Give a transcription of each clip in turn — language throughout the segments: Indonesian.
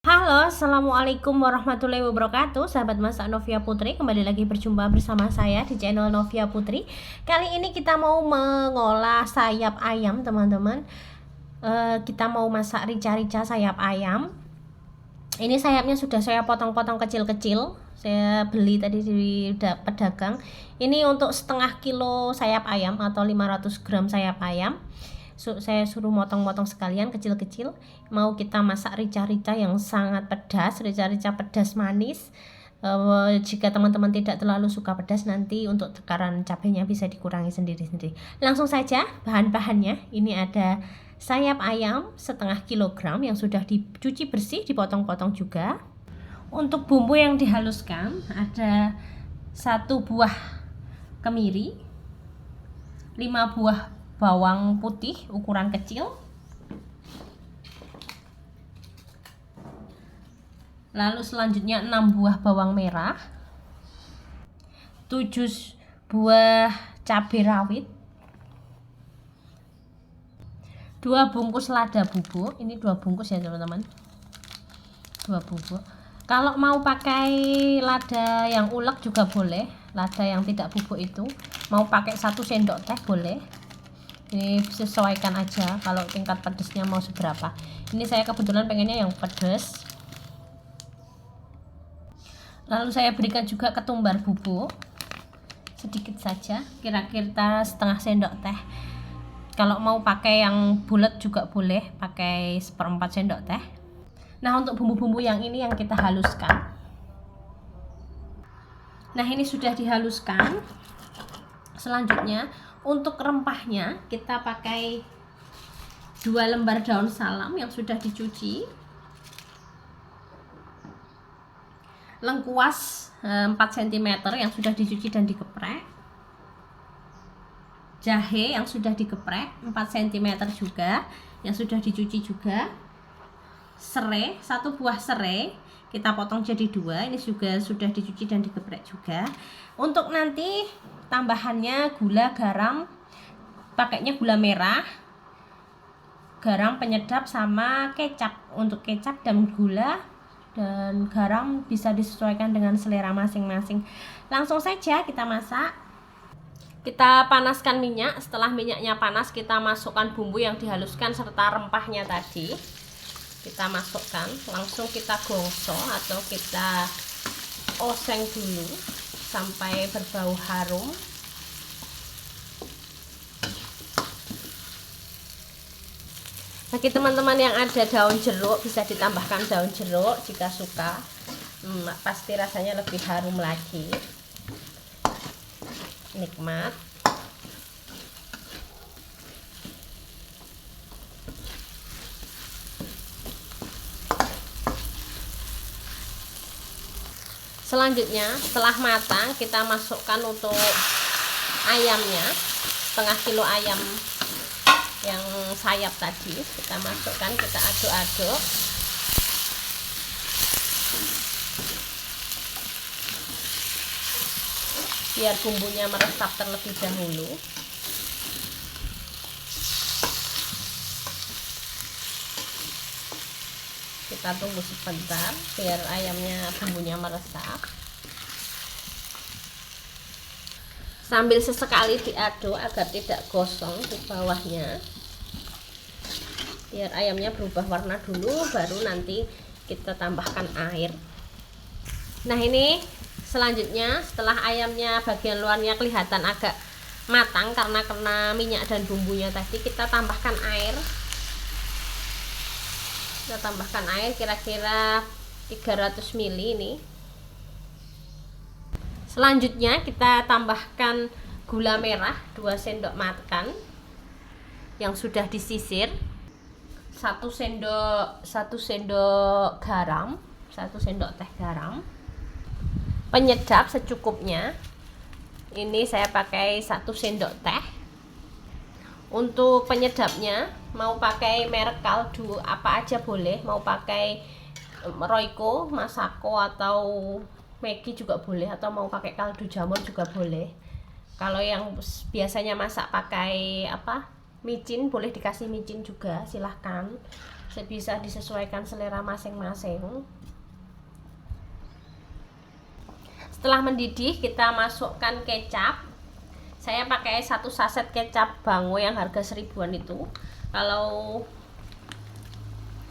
Halo, assalamualaikum warahmatullahi wabarakatuh. Sahabat masak Novia Putri, kembali lagi berjumpa bersama saya di channel Novia Putri. Kali ini kita mau mengolah sayap ayam, teman-teman. Kita mau masak rica-rica sayap ayam. Ini sayapnya sudah saya potong-potong kecil-kecil. Saya beli tadi di pedagang. Ini untuk setengah kilo sayap ayam atau 500 gram sayap ayam. Saya suruh motong-motong sekalian kecil-kecil. Mau kita masak rica-rica yang sangat pedas, rica-rica pedas manis. Jika teman-teman tidak terlalu suka pedas, nanti untuk takaran cabenya bisa dikurangi sendiri-sendiri. Langsung saja bahan-bahannya. Ini ada sayap ayam setengah kilogram yang sudah dicuci bersih, dipotong-potong juga. Untuk bumbu yang dihaluskan ada 1 buah kemiri, 5 buah bawang putih ukuran kecil, lalu selanjutnya 6 buah bawang merah, 7 buah cabai rawit, 2 bungkus lada bubuk. Ini 2 bungkus ya teman-teman, 2 bubuk. Kalau mau pakai lada yang ulek juga boleh, lada yang tidak bubuk itu. Mau pakai 1 sendok teh boleh. Ini sesuaikan aja kalau tingkat pedesnya mau seberapa. Ini saya kebetulan pengennya yang pedas. Lalu saya berikan juga ketumbar bubuk sedikit saja, kira-kira setengah sendok teh. Kalau mau pakai yang bulat juga boleh, pakai 1/4 sendok teh. Nah, untuk bumbu-bumbu yang ini yang kita haluskan. Nah, ini sudah dihaluskan. Selanjutnya untuk rempahnya kita pakai 2 lembar daun salam yang sudah dicuci, lengkuas 4 cm yang sudah dicuci dan digeprek, jahe yang sudah digeprek 4 cm juga yang sudah dicuci juga, serai 1 buah serai kita potong jadi 2, ini juga sudah dicuci dan digeprek juga. Untuk nanti tambahannya gula, garam, pakainya gula merah, garam penyedap sama kecap. Untuk kecap dan gula dan garam bisa disesuaikan dengan selera masing-masing. Langsung saja kita masak. Kita panaskan minyak. Setelah minyaknya panas, kita masukkan bumbu yang dihaluskan serta rempahnya tadi. Kita masukkan, langsung kita gongso atau kita oseng dulu sampai berbau harum. Bagi teman-teman yang ada daun jeruk, bisa ditambahkan daun jeruk jika suka. Pasti rasanya lebih harum lagi. Nikmat. Selanjutnya setelah matang, kita masukkan untuk ayamnya, setengah kilo ayam yang sayap tadi kita masukkan, kita aduk-aduk. Biar bumbunya meresap terlebih dahulu. Kita tunggu sebentar biar ayamnya bumbunya meresap. Sambil sesekali diaduk agar tidak gosong di bawahnya. Biar ayamnya berubah warna dulu, baru nanti kita tambahkan air. Nah, ini selanjutnya setelah ayamnya bagian luarnya kelihatan agak matang karena kena minyak dan bumbunya tadi, kita tambahkan air. Kita tambahkan air kira-kira 300 ml ini. Selanjutnya kita tambahkan gula merah 2 sendok makan yang sudah disisir, 1 sendok garam, 1 sendok teh garam, penyedap secukupnya. Ini saya pakai 1 sendok teh. Untuk penyedapnya mau pakai merek kaldu apa aja boleh, mau pakai Royco, Masako atau Maggi juga boleh, atau mau pakai kaldu jamur juga boleh. Kalau yang biasanya masak pakai micin, boleh dikasih micin juga, silahkan. bisa disesuaikan selera masing-masing. Setelah mendidih, kita masukkan kecap. Saya pakai 1 saset kecap Bango yang harga 1000-an itu. Kalau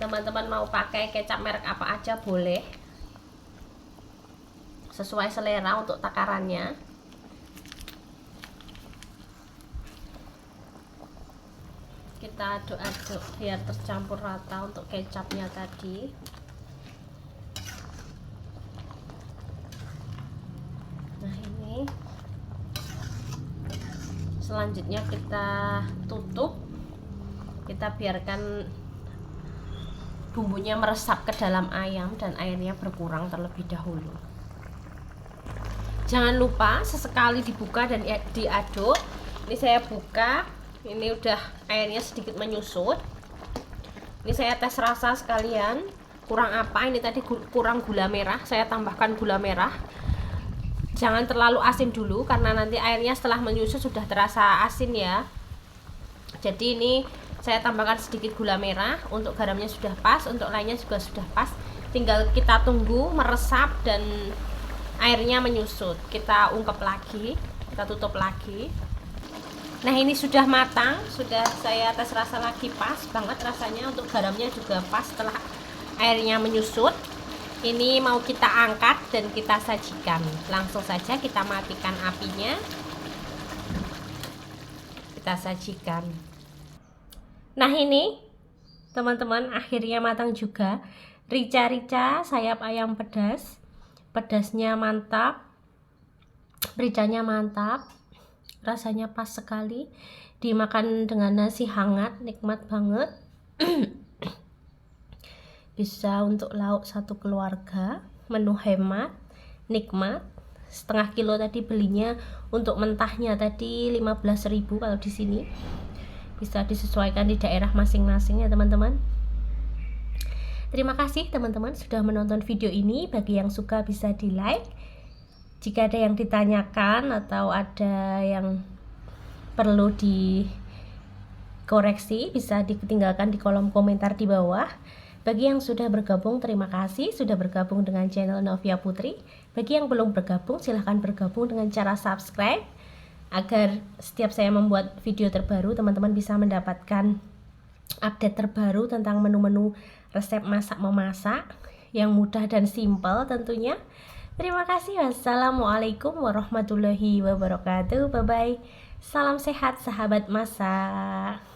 teman-teman mau pakai kecap merek apa aja boleh, sesuai selera untuk takarannya. Kita aduk-aduk biar tercampur rata untuk kecapnya tadi. Nah, ini selanjutnya kita tutup, kita biarkan bumbunya meresap ke dalam ayam dan airnya berkurang terlebih dahulu. Jangan lupa sesekali dibuka dan diaduk. Ini saya buka, ini udah airnya sedikit menyusut. Ini saya tes rasa sekalian, kurang apa, ini tadi kurang gula merah, saya tambahkan gula merah. Jangan terlalu asin dulu karena nanti airnya setelah menyusut sudah terasa asin ya. Jadi ini saya tambahkan sedikit gula merah, untuk garamnya sudah pas, untuk lainnya juga sudah pas. Tinggal kita tunggu meresap dan airnya menyusut. Kita ungkep lagi, kita tutup lagi. Nah, ini sudah matang, sudah saya tes rasa lagi, pas banget rasanya, untuk garamnya juga pas setelah airnya menyusut. Ini mau kita angkat dan kita sajikan. Langsung saja kita matikan apinya, kita sajikan. Nah, ini teman-teman akhirnya matang juga. Rica-rica sayap ayam pedas, pedasnya mantap, ricanya mantap, rasanya pas sekali, dimakan dengan nasi hangat nikmat banget. Bisa untuk lauk satu keluarga, menu hemat, nikmat. Setengah kilo tadi belinya, untuk mentahnya tadi 15.000 kalau di sini. Bisa disesuaikan di daerah masing-masing ya teman-teman. Terima kasih teman-teman sudah menonton video ini. Bagi yang suka bisa di like. Jika ada yang ditanyakan atau ada yang perlu dikoreksi, bisa ditinggalkan di kolom komentar di bawah. Bagi yang sudah bergabung, terima kasih sudah bergabung dengan channel Novia Putri. Bagi yang belum bergabung, silahkan bergabung dengan cara subscribe, agar setiap saya membuat video terbaru, teman-teman bisa mendapatkan update terbaru tentang menu-menu resep masak-memasak yang mudah dan simpel tentunya. Terima kasih. Wassalamualaikum warahmatullahi wabarakatuh. Bye-bye. Salam sehat sahabat masak.